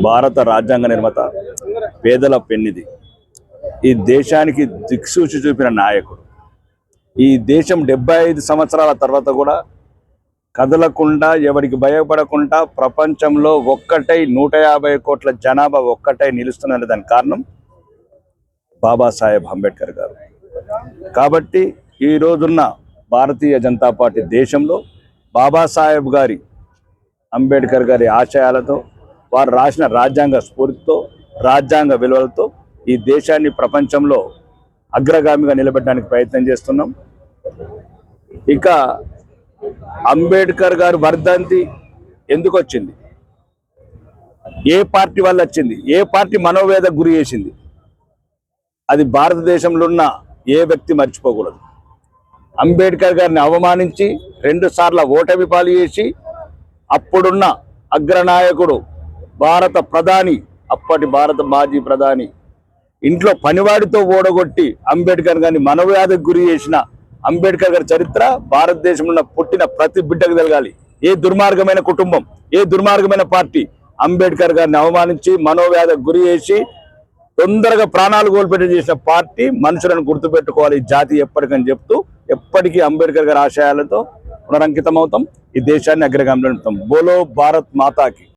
భారత రాజ్యాంగ నిర్మాత, పేదల పెన్నిది, ఈ దేశానికి దిక్సూచి చూపిన నాయకుడు. ఈ దేశం 75 సంవత్సరాల తర్వాత కూడా కదలకుండా, ఎవరికి భయపడకుండా ప్రపంచంలో ఒక్కటై 150 కోట్ల జనాభా ఒక్కటై నిలుస్తున్నది. దానికి కారణం బాబాసాహెబ్ అంబేద్కర్ గారు. కాబట్టి ఈ రోజున్న భారతీయ జనతా పార్టీ దేశంలో బాబాసాహెబ్ గారి, అంబేద్కర్ గారి ఆశయాలతో, వారు రాసిన రాజ్యాంగ స్ఫూర్తితో, రాజ్యాంగ విలువలతో ఈ దేశాన్ని ప్రపంచంలో అగ్రగామిగా నిలబెట్టడానికి ప్రయత్నం చేస్తున్నాం. ఇక అంబేద్కర్ గారు వర్ధంతి ఎందుకు వచ్చింది? ఏ పార్టీ వల్ల వచ్చింది? ఏ పార్టీ మనోవేదకు గురి చేసింది? అది భారతదేశంలో ఉన్న ఏ వ్యక్తి మర్చిపోకూడదు. అంబేద్కర్ గారిని అవమానించి 2 సార్లు ఓటమి పాలు చేసి అప్పుడున్న అగ్రనాయకుడు, భారత ప్రధాని, అప్పటి భారత మాజీ ప్రధాని ఇంట్లో పనివాడితో ఓడగొట్టి అంబేద్కర్ గారిని మనోవ్యాధికి గురి చేసిన అంబేద్కర్ గారి చరిత్ర భారతదేశంలో పుట్టిన ప్రతి బిడ్డకు తెలగాలి. ఏ దుర్మార్గమైన కుటుంబం, ఏ దుర్మార్గమైన పార్టీ అంబేద్కర్ గారిని అవమానించి మనోవ్యాధికి గురి చేసి తొందరగా ప్రాణాలు కోల్పెట్టి చేసిన పార్టీ మనుషులను గుర్తుపెట్టుకోవాలి జాతి ఎప్పటికని చెప్తూ, ఎప్పటికీ అంబేద్కర్ గారి ఆశయాలతో పునరంకితం అవుతాం. ఈ దేశాన్ని అగ్రగామిలో నిలుపుతాం. బోలో భారత్ మాతాకి.